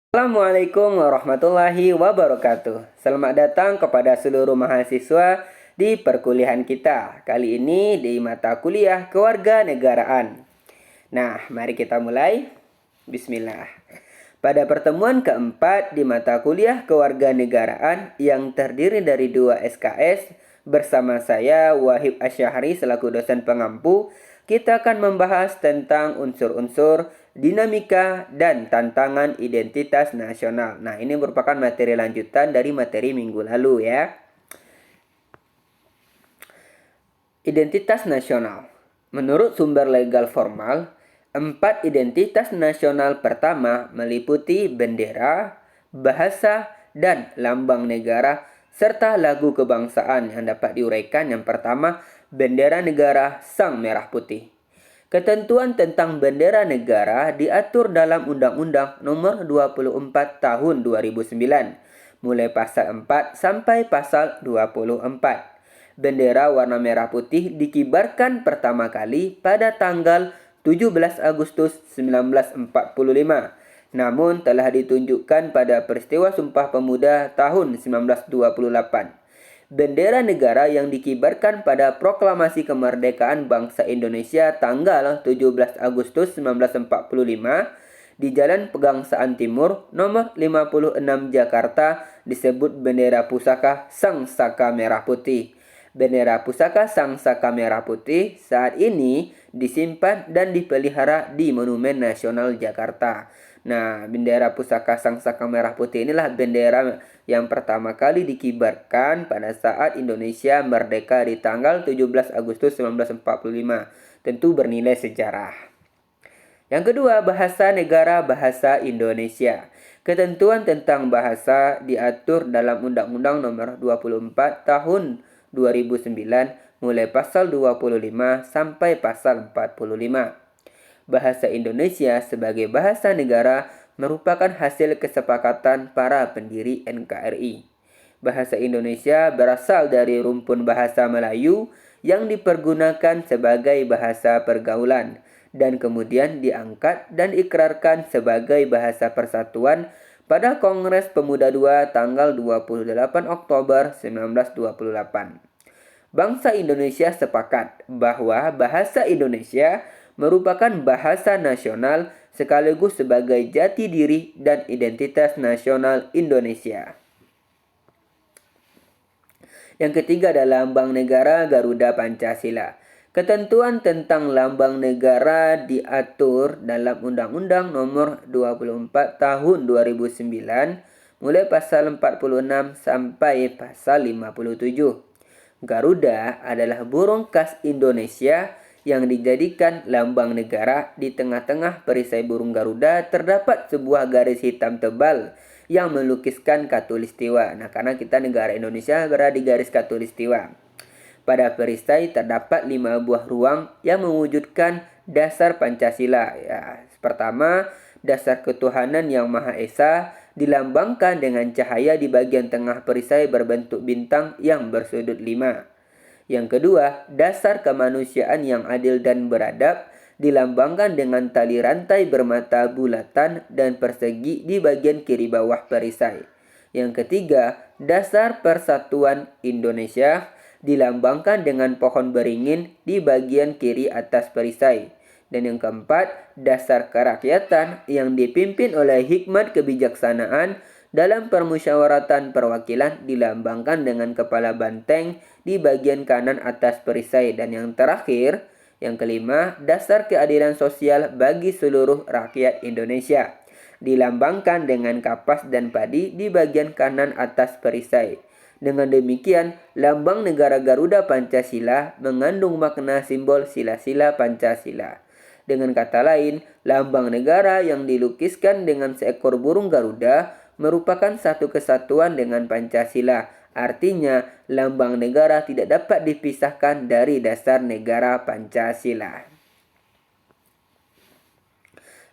Assalamualaikum warahmatullahi wabarakatuh. Selamat datang kepada seluruh mahasiswa di perkuliahan kita. Kali ini di mata kuliah Kewarganegaraan. Nah, mari kita mulai. Bismillah. Pada pertemuan keempat di mata kuliah Kewarganegaraan yang terdiri dari 2 SKS, bersama saya Wahib Asyahri selaku dosen pengampu, kita akan membahas tentang unsur-unsur dinamika dan tantangan identitas nasional. Nah, ini merupakan materi lanjutan dari materi minggu lalu ya. Identitas nasional. Menurut sumber legal formal, 4 identitas nasional pertama meliputi bendera, bahasa, dan lambang negara, serta lagu kebangsaan yang dapat diuraikan. Yang pertama, bendera negara sang merah putih. Ketentuan tentang bendera negara diatur dalam Undang-Undang Nomor 24 Tahun 2009, mulai pasal 4 sampai pasal 24. Bendera warna merah putih dikibarkan pertama kali pada tanggal 17 Agustus 1945. Namun telah ditunjukkan pada peristiwa Sumpah Pemuda tahun 1928. Bendera negara yang dikibarkan pada Proklamasi Kemerdekaan Bangsa Indonesia tanggal 17 Agustus 1945 di Jalan Pegangsaan Timur nomor 56 Jakarta disebut bendera pusaka Sang Saka Merah Putih. Bendera pusaka Sang Saka Merah Putih saat ini disimpan dan dipelihara di Monumen Nasional Jakarta. Nah, bendera pusaka Sang Saka Merah Putih inilah bendera yang pertama kali dikibarkan pada saat Indonesia merdeka di tanggal 17 Agustus 1945. Tentu bernilai sejarah. Yang kedua, bahasa negara bahasa Indonesia. Ketentuan tentang bahasa diatur dalam Undang-Undang Nomor 24 Tahun 2009 mulai pasal 25 sampai pasal 45. Bahasa Indonesia sebagai bahasa negara merupakan hasil kesepakatan para pendiri NKRI. Bahasa Indonesia berasal dari rumpun bahasa Melayu yang dipergunakan sebagai bahasa pergaulan dan kemudian diangkat dan diikrarkan sebagai bahasa persatuan pada Kongres Pemuda II tanggal 28 Oktober 1928. Bangsa Indonesia sepakat bahwa bahasa Indonesia merupakan bahasa nasional sekaligus sebagai jati diri dan identitas nasional Indonesia. Yang ketiga adalah lambang negara Garuda Pancasila. Ketentuan tentang lambang negara diatur dalam Undang-Undang Nomor 24 Tahun 2009 mulai pasal 46 sampai pasal 57. Garuda adalah burung khas Indonesia yang dijadikan lambang negara. Di tengah-tengah perisai burung Garuda terdapat sebuah garis hitam tebal yang melukiskan Katulistiwa. Nah, karena kita negara Indonesia berada di garis Katulistiwa. Pada perisai terdapat 5 buah ruang yang mewujudkan dasar Pancasila. Ya, pertama, dasar ketuhanan yang Maha Esa dilambangkan dengan cahaya di bagian tengah perisai berbentuk bintang yang bersudut 5. Yang kedua, dasar kemanusiaan yang adil dan beradab dilambangkan dengan tali rantai bermata bulatan dan persegi di bagian kiri bawah perisai. Yang ketiga, dasar persatuan Indonesia dilambangkan dengan pohon beringin di bagian kiri atas perisai. Dan yang keempat, dasar kerakyatan yang dipimpin oleh hikmat kebijaksanaan dalam permusyawaratan perwakilan dilambangkan dengan kepala banteng di bagian kanan atas perisai. Dan yang terakhir, yang kelima, dasar keadilan sosial bagi seluruh rakyat Indonesia dilambangkan dengan kapas dan padi di bagian kanan atas perisai. Dengan demikian, lambang negara Garuda Pancasila mengandung makna simbol sila-sila Pancasila. Dengan kata lain, lambang negara yang dilukiskan dengan seekor burung Garuda merupakan satu kesatuan dengan Pancasila. Artinya, lambang negara tidak dapat dipisahkan dari dasar negara Pancasila.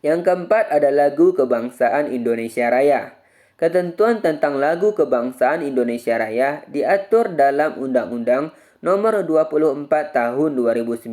Yang keempat ada lagu kebangsaan Indonesia Raya. Ketentuan tentang lagu kebangsaan Indonesia Raya diatur dalam Undang-Undang Nomor 24 Tahun 2009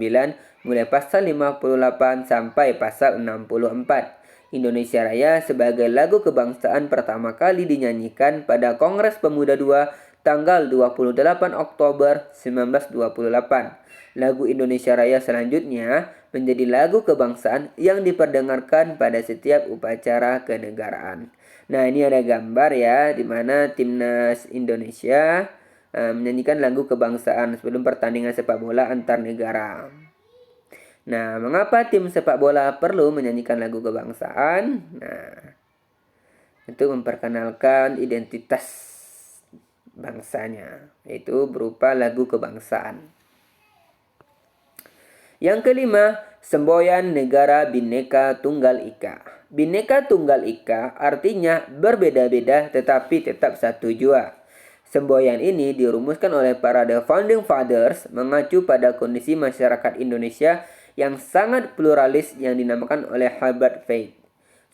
mulai pasal 58 sampai pasal 64. Indonesia Raya sebagai lagu kebangsaan pertama kali dinyanyikan pada Kongres Pemuda II tanggal 28 Oktober 1928. Lagu Indonesia Raya selanjutnya menjadi lagu kebangsaan yang diperdengarkan pada setiap upacara kenegaraan. Nah, ini ada gambar ya di mana timnas Indonesia menyanyikan lagu kebangsaan sebelum pertandingan sepak bola antar negara. Nah, mengapa tim sepak bola perlu menyanyikan lagu kebangsaan? Nah, untuk memperkenalkan identitas bangsanya, yaitu berupa lagu kebangsaan. Yang kelima, semboyan negara Bhinneka Tunggal Ika. Bhinneka Tunggal Ika artinya berbeda-beda tetapi tetap satu jua. Semboyan ini dirumuskan oleh para The Founding Fathers mengacu pada kondisi masyarakat Indonesia yang sangat pluralis yang dinamakan oleh Herbert Feith,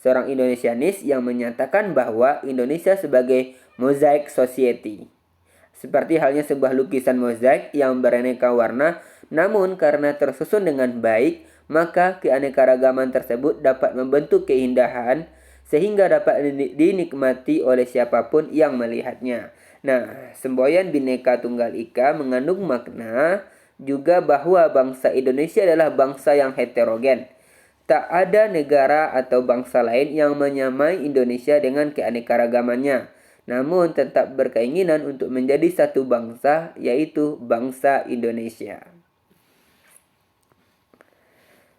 seorang Indonesianis yang menyatakan bahwa Indonesia sebagai mosaic society. Seperti halnya sebuah lukisan mozaik yang beraneka warna, namun karena tersusun dengan baik, maka keanekaragaman tersebut dapat membentuk keindahan sehingga dapat dinikmati oleh siapapun yang melihatnya. Nah, semboyan Bhinneka Tunggal Ika mengandung makna juga bahwa bangsa Indonesia adalah bangsa yang heterogen. Tak ada negara atau bangsa lain yang menyamai Indonesia dengan keanekaragamannya, namun tetap berkeinginan untuk menjadi satu bangsa, yaitu bangsa Indonesia.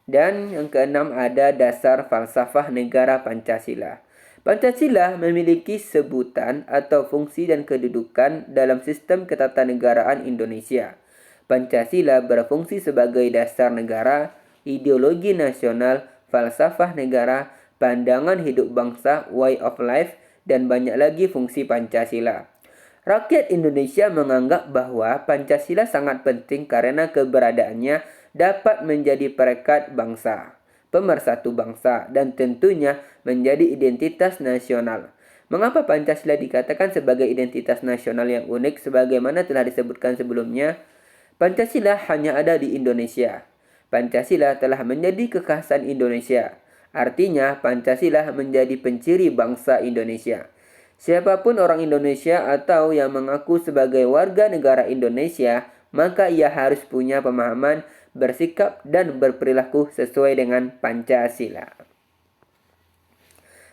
Dan yang keenam ada dasar falsafah negara Pancasila. Pancasila memiliki sebutan atau fungsi dan kedudukan dalam sistem ketatanegaraan Indonesia. Pancasila berfungsi sebagai dasar negara, ideologi nasional, falsafah negara, pandangan hidup bangsa, way of life, dan banyak lagi fungsi Pancasila. Rakyat Indonesia menganggap bahwa Pancasila sangat penting karena keberadaannya dapat menjadi perekat bangsa, pemersatu bangsa, dan tentunya menjadi identitas nasional. Mengapa Pancasila dikatakan sebagai identitas nasional yang unik sebagaimana telah disebutkan sebelumnya? Pancasila hanya ada di Indonesia. Pancasila telah menjadi kekhasan Indonesia. Artinya Pancasila menjadi penciri bangsa Indonesia. Siapapun orang Indonesia atau yang mengaku sebagai warga negara Indonesia, maka ia harus punya pemahaman, bersikap, dan berperilaku sesuai dengan Pancasila.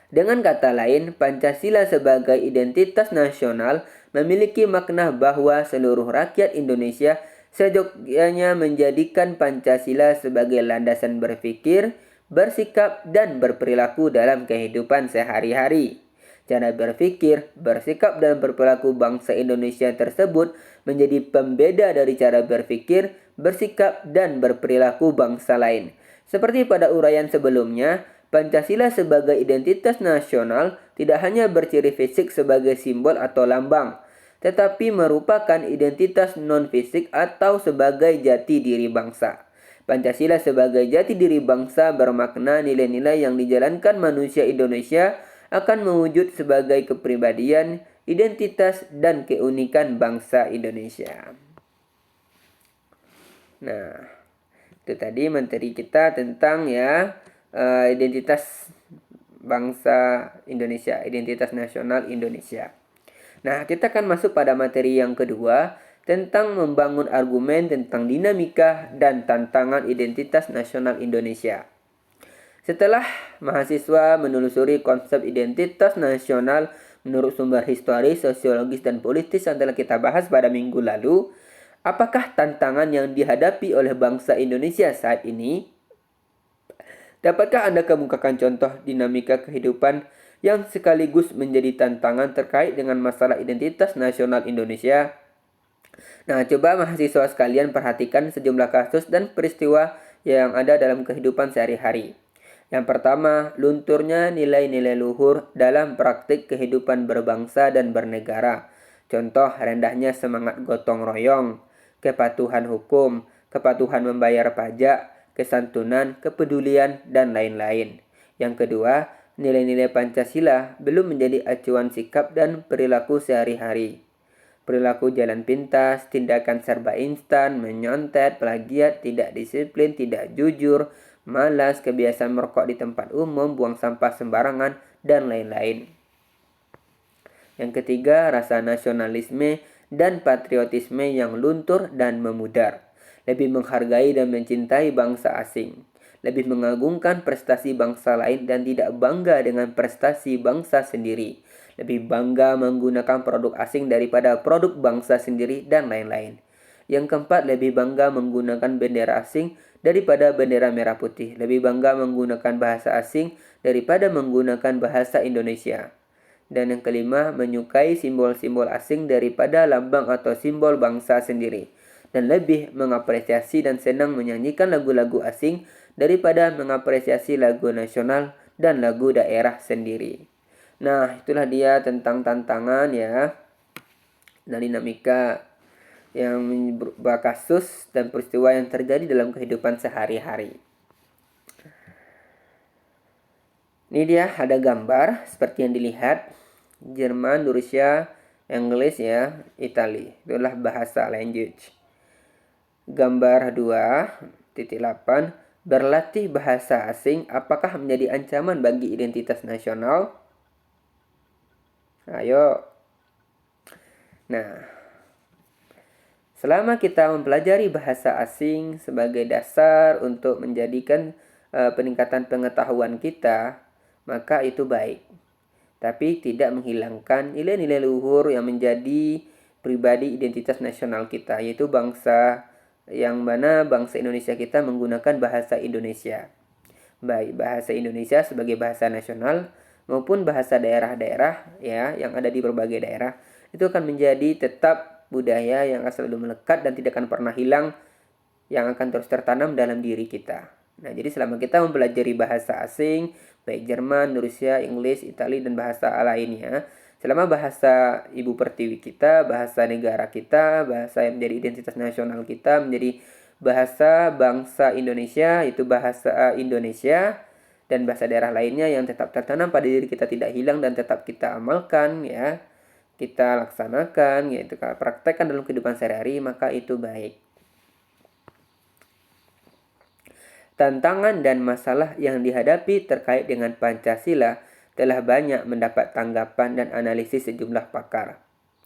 Dengan kata lain, Pancasila sebagai identitas nasional memiliki makna bahwa seluruh rakyat Indonesia seyogyanya menjadikan Pancasila sebagai landasan berpikir, bersikap, dan berperilaku dalam kehidupan sehari-hari. Cara berpikir, bersikap, dan berperilaku bangsa Indonesia tersebut menjadi pembeda dari cara berpikir, bersikap, dan berperilaku bangsa lain. Seperti pada uraian sebelumnya, Pancasila sebagai identitas nasional tidak hanya berciri fisik sebagai simbol atau lambang, tetapi merupakan identitas non-fisik atau sebagai jati diri bangsa. Pancasila sebagai jati diri bangsa bermakna nilai-nilai yang dijalankan manusia Indonesia akan mewujud sebagai kepribadian, identitas, dan keunikan bangsa Indonesia. Nah, itu tadi materi kita tentang identitas bangsa Indonesia, identitas nasional Indonesia. Nah, kita akan masuk pada materi yang kedua tentang membangun argumen tentang dinamika dan tantangan identitas nasional Indonesia. Setelah mahasiswa menelusuri konsep identitas nasional menurut sumber historis, sosiologis, dan politis yang telah kita bahas pada minggu lalu, apakah tantangan yang dihadapi oleh bangsa Indonesia saat ini? Dapatkah Anda kemukakan contoh dinamika kehidupan yang sekaligus menjadi tantangan terkait dengan masalah identitas nasional Indonesia? Nah, coba mahasiswa sekalian perhatikan sejumlah kasus dan peristiwa yang ada dalam kehidupan sehari-hari. Yang pertama, lunturnya nilai-nilai luhur dalam praktik kehidupan berbangsa dan bernegara. Contoh rendahnya semangat gotong royong, kepatuhan hukum, kepatuhan membayar pajak, kesantunan, kepedulian, dan lain-lain. Yang kedua, nilai-nilai Pancasila belum menjadi acuan sikap dan perilaku sehari-hari. Perilaku jalan pintas, tindakan serba instan, menyontet, plagiat, tidak disiplin, tidak jujur, malas, kebiasaan merokok di tempat umum, buang sampah sembarangan, dan lain-lain. Yang ketiga, rasa nasionalisme dan patriotisme yang luntur dan memudar. Lebih menghargai dan mencintai bangsa asing. Lebih mengagungkan prestasi bangsa lain dan tidak bangga dengan prestasi bangsa sendiri. Lebih bangga menggunakan produk asing daripada produk bangsa sendiri dan lain-lain. Yang keempat, lebih bangga menggunakan bendera asing daripada bendera merah putih. Lebih bangga menggunakan bahasa asing daripada menggunakan bahasa Indonesia. Dan yang kelima, menyukai simbol-simbol asing daripada lambang atau simbol bangsa sendiri. Dan lebih mengapresiasi dan senang menyanyikan lagu-lagu asing daripada mengapresiasi lagu nasional dan lagu daerah sendiri. Nah, itulah dia tentang tantangan ya, dan dinamika yang berupa kasus dan peristiwa yang terjadi dalam kehidupan sehari-hari. Ini dia ada gambar seperti yang dilihat. Jerman, Rusia, Inggris ya, Italia. Itulah bahasa language. Gambar 2.8. Berlatih bahasa asing apakah menjadi ancaman bagi identitas nasional? Ayo. Nah, selama kita mempelajari bahasa asing sebagai dasar untuk menjadikan peningkatan pengetahuan kita, maka itu baik. Tapi tidak menghilangkan nilai-nilai luhur yang menjadi pribadi identitas nasional kita, yaitu bangsa yang mana bangsa Indonesia kita menggunakan bahasa Indonesia. Baik bahasa Indonesia sebagai bahasa nasional maupun bahasa daerah-daerah ya yang ada di berbagai daerah, itu akan menjadi tetap budaya yang akan selalu melekat dan tidak akan pernah hilang, yang akan terus tertanam dalam diri kita. Nah, jadi selama kita mempelajari bahasa asing, baik Jerman, Rusia, Inggris, Italia, dan bahasa lainnya, selama bahasa ibu pertiwi kita, bahasa negara kita, bahasa yang menjadi identitas nasional kita, menjadi bahasa bangsa Indonesia, itu bahasa Indonesia, dan bahasa daerah lainnya yang tetap tertanam pada diri kita, tidak hilang dan tetap kita amalkan ya, kita laksanakan, yaitu kita praktekkan dalam kehidupan sehari-hari, maka itu baik. Tantangan dan masalah yang dihadapi terkait dengan Pancasila telah banyak mendapat tanggapan dan analisis sejumlah pakar.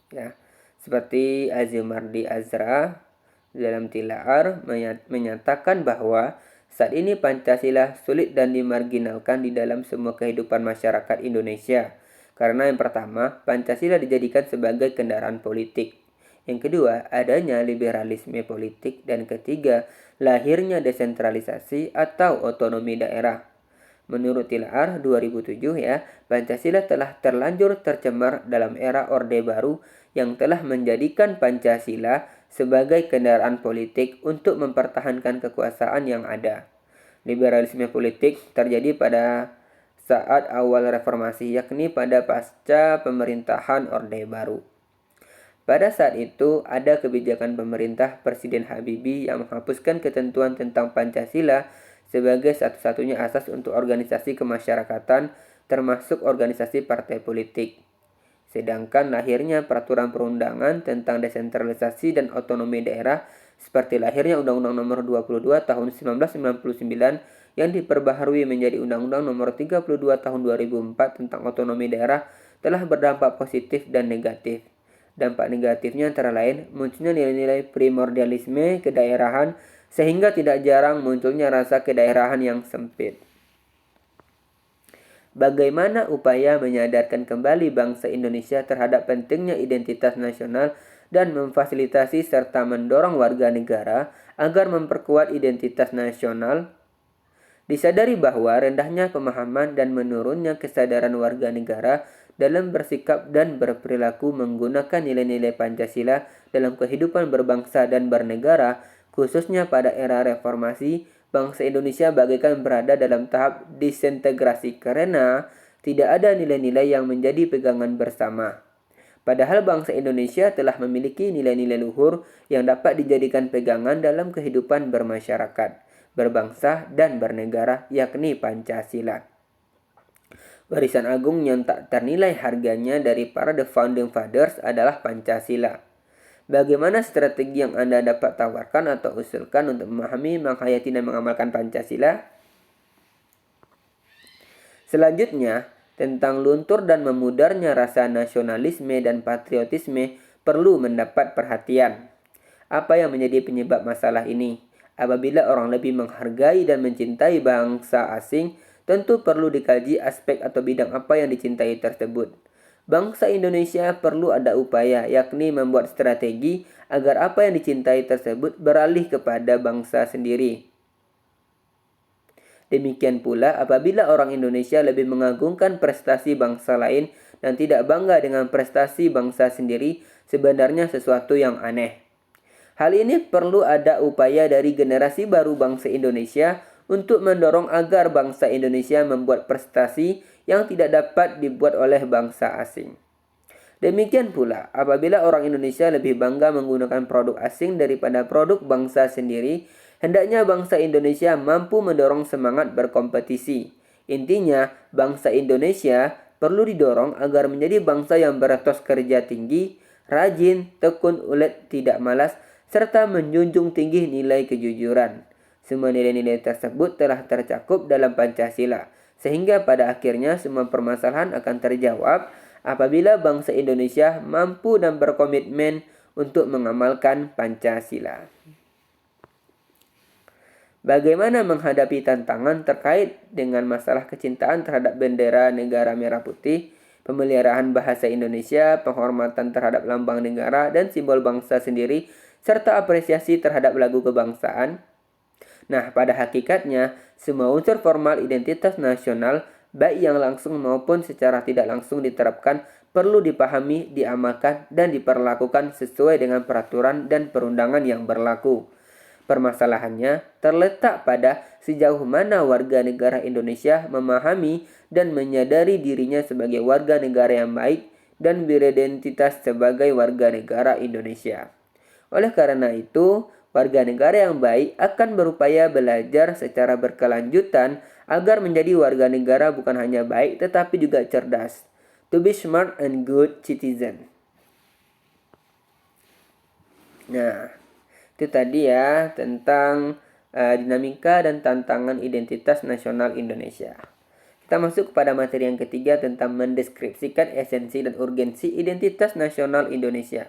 Ya, seperti Azumardi Azra dalam Tilaar menyatakan bahwa saat ini Pancasila sulit dan dimarginalkan di dalam semua kehidupan masyarakat Indonesia. Karena yang pertama, Pancasila dijadikan sebagai kendaraan politik. Yang kedua, adanya liberalisme politik. Dan ketiga, lahirnya desentralisasi atau otonomi daerah. Menurut Tilaar 2007 ya, Pancasila telah terlanjur tercemar dalam era Orde Baru yang telah menjadikan Pancasila sebagai kendaraan politik untuk mempertahankan kekuasaan yang ada. Liberalisme politik terjadi pada saat awal reformasi, yakni pada pasca pemerintahan Orde Baru. Pada saat itu, ada kebijakan pemerintah Presiden Habibie yang menghapuskan ketentuan tentang Pancasila sebagai satu-satunya asas untuk organisasi kemasyarakatan, termasuk organisasi partai politik. Sedangkan lahirnya peraturan perundangan tentang desentralisasi dan otonomi daerah, seperti lahirnya Undang-Undang Nomor 22 Tahun 1999 yang diperbaharui menjadi Undang-Undang Nomor 32 Tahun 2004 tentang otonomi daerah, telah berdampak positif dan negatif. Dampak negatifnya antara lain munculnya nilai-nilai primordialisme kedaerahan, sehingga tidak jarang munculnya rasa kedaerahan yang sempit. Bagaimana upaya menyadarkan kembali bangsa Indonesia terhadap pentingnya identitas nasional dan memfasilitasi serta mendorong warga negara agar memperkuat identitas nasional? Disadari bahwa rendahnya pemahaman dan menurunnya kesadaran warga negara dalam bersikap dan berperilaku menggunakan nilai-nilai Pancasila dalam kehidupan berbangsa dan bernegara, khususnya pada era reformasi, bangsa Indonesia bagaikan berada dalam tahap disintegrasi karena tidak ada nilai-nilai yang menjadi pegangan bersama. Padahal bangsa Indonesia telah memiliki nilai-nilai luhur yang dapat dijadikan pegangan dalam kehidupan bermasyarakat, berbangsa, dan bernegara, yakni Pancasila. Warisan agung yang tak ternilai harganya dari para The Founding Fathers adalah Pancasila. Bagaimana strategi yang Anda dapat tawarkan atau usulkan untuk memahami, menghayati, dan mengamalkan Pancasila? Selanjutnya, tentang luntur dan memudarnya rasa nasionalisme dan patriotisme perlu mendapat perhatian. Apa yang menjadi penyebab masalah ini? Apabila orang lebih menghargai dan mencintai bangsa asing, tentu perlu dikaji aspek atau bidang apa yang dicintai tersebut. Bangsa Indonesia perlu ada upaya, yakni membuat strategi agar apa yang dicintai tersebut beralih kepada bangsa sendiri. Demikian pula apabila orang Indonesia lebih mengagungkan prestasi bangsa lain dan tidak bangga dengan prestasi bangsa sendiri, sebenarnya sesuatu yang aneh. Hal ini perlu ada upaya dari generasi baru bangsa Indonesia untuk mendorong agar bangsa Indonesia membuat prestasi yang tidak dapat dibuat oleh bangsa asing. Demikian pula, apabila orang Indonesia lebih bangga menggunakan produk asing daripada produk bangsa sendiri, hendaknya bangsa Indonesia mampu mendorong semangat berkompetisi. Intinya, bangsa Indonesia perlu didorong agar menjadi bangsa yang beretos kerja tinggi, rajin, tekun, ulet, tidak malas, serta menjunjung tinggi nilai kejujuran. Semua nilai-nilai tersebut telah tercakup dalam Pancasila, sehingga pada akhirnya semua permasalahan akan terjawab apabila bangsa Indonesia mampu dan berkomitmen untuk mengamalkan Pancasila. Bagaimana menghadapi tantangan terkait dengan masalah kecintaan terhadap bendera negara merah putih, pemeliharaan bahasa Indonesia, penghormatan terhadap lambang negara dan simbol bangsa sendiri, serta apresiasi terhadap lagu kebangsaan? Nah, pada hakikatnya, semua unsur formal identitas nasional, baik yang langsung maupun secara tidak langsung diterapkan, perlu dipahami, diamalkan, dan diperlakukan sesuai dengan peraturan dan perundangan yang berlaku. Permasalahannya terletak pada sejauh mana warga negara Indonesia memahami dan menyadari dirinya sebagai warga negara yang baik dan beridentitas sebagai warga negara Indonesia. Oleh karena itu, warga negara yang baik akan berupaya belajar secara berkelanjutan agar menjadi warga negara bukan hanya baik tetapi juga cerdas. To be smart and good citizen. Nah, itu tadi ya tentang dinamika dan tantangan identitas nasional Indonesia. Kita masuk kepada materi yang ketiga tentang mendeskripsikan esensi dan urgensi identitas nasional Indonesia.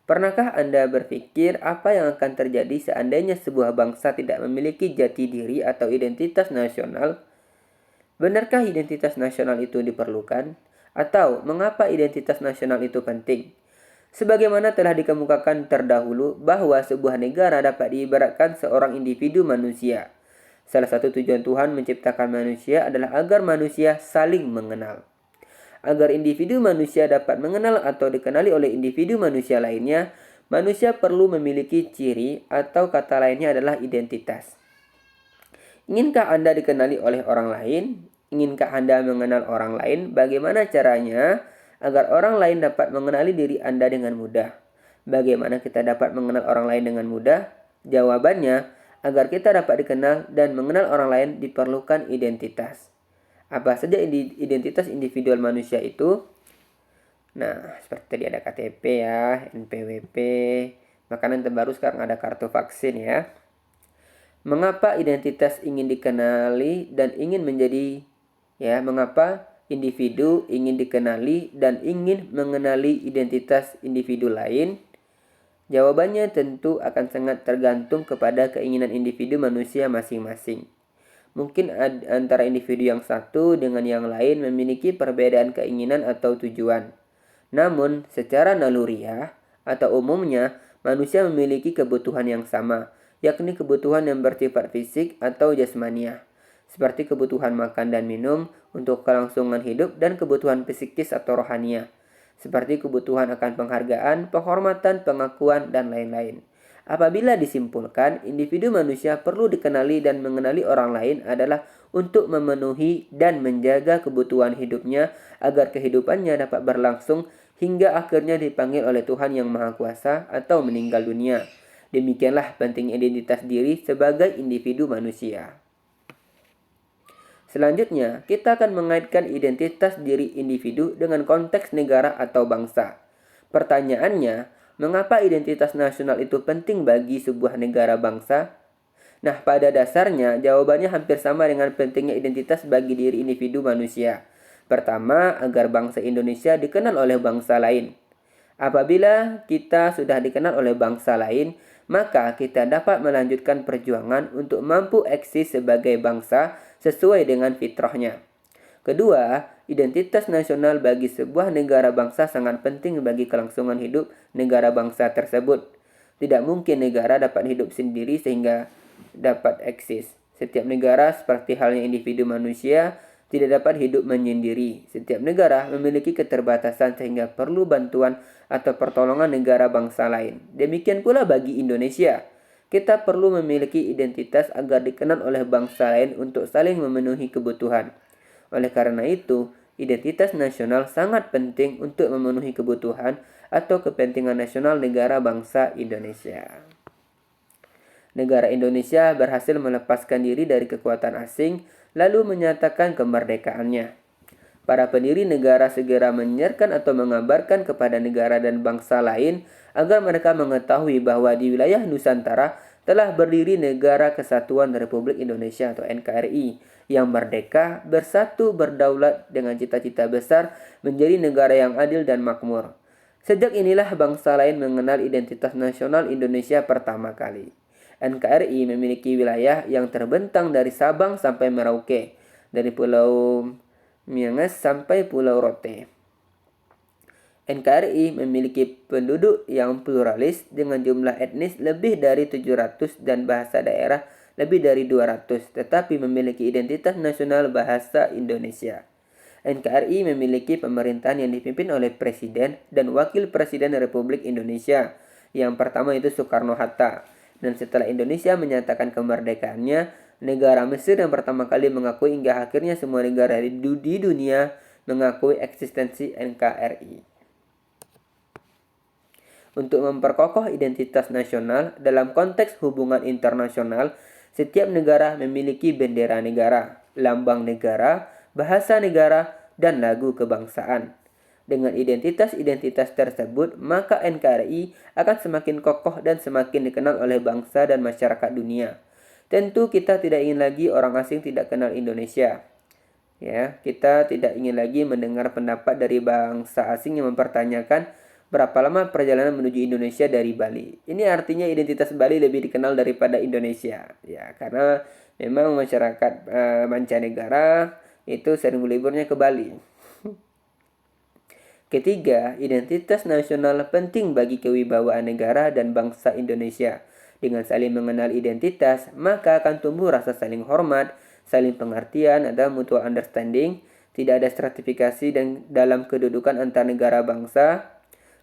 Pernahkah Anda berpikir apa yang akan terjadi seandainya sebuah bangsa tidak memiliki jati diri atau identitas nasional? Benarkah identitas nasional itu diperlukan? Atau mengapa identitas nasional itu penting? Sebagaimana telah dikemukakan terdahulu bahwa sebuah negara dapat diibaratkan seorang individu manusia. Salah satu tujuan Tuhan menciptakan manusia adalah agar manusia saling mengenal. Agar individu manusia dapat mengenal atau dikenali oleh individu manusia lainnya, manusia perlu memiliki ciri atau kata lainnya adalah identitas. Inkah Anda dikenali oleh orang lain? Inginkah Anda mengenal orang lain? Bagaimana caranya agar orang lain dapat mengenali diri Anda dengan mudah? Bagaimana kita dapat mengenal orang lain dengan mudah? Jawabannya, agar kita dapat dikenal dan mengenal orang lain diperlukan identitas. Apa saja identitas individual manusia itu? Nah, seperti tadi ada KTP ya, NPWP, makanan terbaru sekarang ada kartu vaksin ya. Mengapa identitas ingin dikenali dan ingin menjadi mengapa individu ingin dikenali dan ingin mengenali identitas individu lain? Jawabannya tentu akan sangat tergantung kepada keinginan individu manusia masing-masing. Mungkin antara individu yang satu dengan yang lain memiliki perbedaan keinginan atau tujuan. Namun, secara naluriah atau umumnya, manusia memiliki kebutuhan yang sama, yakni kebutuhan yang bersifat fisik atau jasmaniah, seperti kebutuhan makan dan minum untuk kelangsungan hidup dan kebutuhan psikis atau rohaniah, seperti kebutuhan akan penghargaan, penghormatan, pengakuan, dan lain-lain. Apabila disimpulkan, individu manusia perlu dikenali dan mengenali orang lain adalah untuk memenuhi dan menjaga kebutuhan hidupnya agar kehidupannya dapat berlangsung hingga akhirnya dipanggil oleh Tuhan Yang Maha Kuasa atau meninggal dunia. Demikianlah pentingnya identitas diri sebagai individu manusia. Selanjutnya, kita akan mengaitkan identitas diri individu dengan konteks negara atau bangsa. Pertanyaannya, mengapa identitas nasional itu penting bagi sebuah negara bangsa? Nah, pada dasarnya jawabannya hampir sama dengan pentingnya identitas bagi diri individu manusia. Pertama, agar bangsa Indonesia dikenal oleh bangsa lain. Apabila kita sudah dikenal oleh bangsa lain, maka kita dapat melanjutkan perjuangan untuk mampu eksis sebagai bangsa sesuai dengan fitrahnya. Kedua, identitas nasional bagi sebuah negara bangsa sangat penting bagi kelangsungan hidup negara bangsa tersebut. Tidak mungkin negara dapat hidup sendiri sehingga dapat eksis. Setiap negara seperti halnya individu manusia tidak dapat hidup menyendiri. Setiap negara memiliki keterbatasan sehingga perlu bantuan atau pertolongan negara bangsa lain. Demikian pula bagi Indonesia. Kita perlu memiliki identitas agar dikenal oleh bangsa lain untuk saling memenuhi kebutuhan. Oleh karena itu, identitas nasional sangat penting untuk memenuhi kebutuhan atau kepentingan nasional negara bangsa Indonesia. Negara Indonesia berhasil melepaskan diri dari kekuatan asing lalu menyatakan kemerdekaannya. Para pendiri negara segera menyiarkan atau mengabarkan kepada negara dan bangsa lain agar mereka mengetahui bahwa di wilayah Nusantara telah berdiri Negara Kesatuan Republik Indonesia atau NKRI yang merdeka, bersatu, berdaulat dengan cita-cita besar menjadi negara yang adil dan makmur. Sejak inilah bangsa lain mengenal identitas nasional Indonesia pertama kali. NKRI memiliki wilayah yang terbentang dari Sabang sampai Merauke, dari Pulau Miangas sampai Pulau Rote. NKRI memiliki penduduk yang pluralis dengan jumlah etnis lebih dari 700 dan bahasa daerah lebih dari 200, tetapi memiliki identitas nasional bahasa Indonesia. NKRI memiliki pemerintahan yang dipimpin oleh Presiden dan Wakil Presiden Republik Indonesia. Yang pertama itu Soekarno-Hatta. Dan setelah Indonesia menyatakan kemerdekaannya, negara Mesir yang pertama kali mengakui hingga akhirnya semua negara di dunia mengakui eksistensi NKRI. Untuk memperkokoh identitas nasional dalam konteks hubungan internasional, setiap negara memiliki bendera negara, lambang negara, bahasa negara, dan lagu kebangsaan. Dengan identitas-identitas tersebut, maka NKRI akan semakin kokoh dan semakin dikenal oleh bangsa dan masyarakat dunia. Tentu kita tidak ingin lagi orang asing tidak kenal Indonesia. Ya, kita tidak ingin lagi mendengar pendapat dari bangsa asing yang mempertanyakan berapa lama perjalanan menuju Indonesia dari Bali. Ini artinya identitas Bali lebih dikenal daripada Indonesia. Ya, karena memang masyarakat mancanegara itu sering liburnya ke Bali. Ketiga, identitas nasional penting bagi kewibawaan negara dan bangsa Indonesia. Dengan saling mengenal identitas, maka akan tumbuh rasa saling hormat, saling pengertian, ada mutual understanding, tidak ada stratifikasi dan dalam kedudukan antar negara bangsa.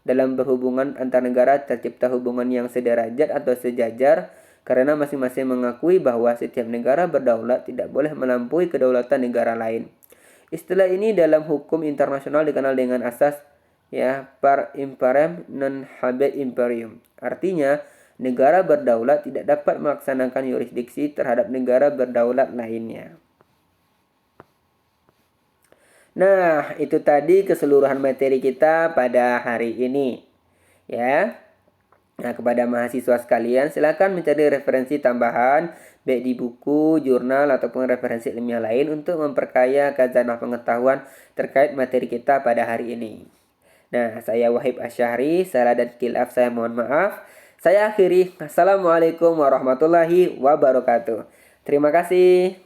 Dalam berhubungan antar negara tercipta hubungan yang sederajat atau sejajar karena masing-masing mengakui bahwa setiap negara berdaulat tidak boleh melampaui kedaulatan negara lain. Istilah ini dalam hukum internasional dikenal dengan asas par imparem non habet imperium. Artinya, negara berdaulat tidak dapat melaksanakan yurisdiksi terhadap negara berdaulat lainnya. Nah, itu tadi keseluruhan materi kita pada hari ini. Ya. Nah, kepada mahasiswa sekalian, silakan mencari referensi tambahan baik di buku, jurnal, ataupun referensi ilmiah lain untuk memperkaya khazanah pengetahuan terkait materi kita pada hari ini. Nah, saya Wahib Asyahri, salah dan khilaf saya mohon maaf. Saya akhiri. Assalamualaikum warahmatullahi wabarakatuh. Terima kasih.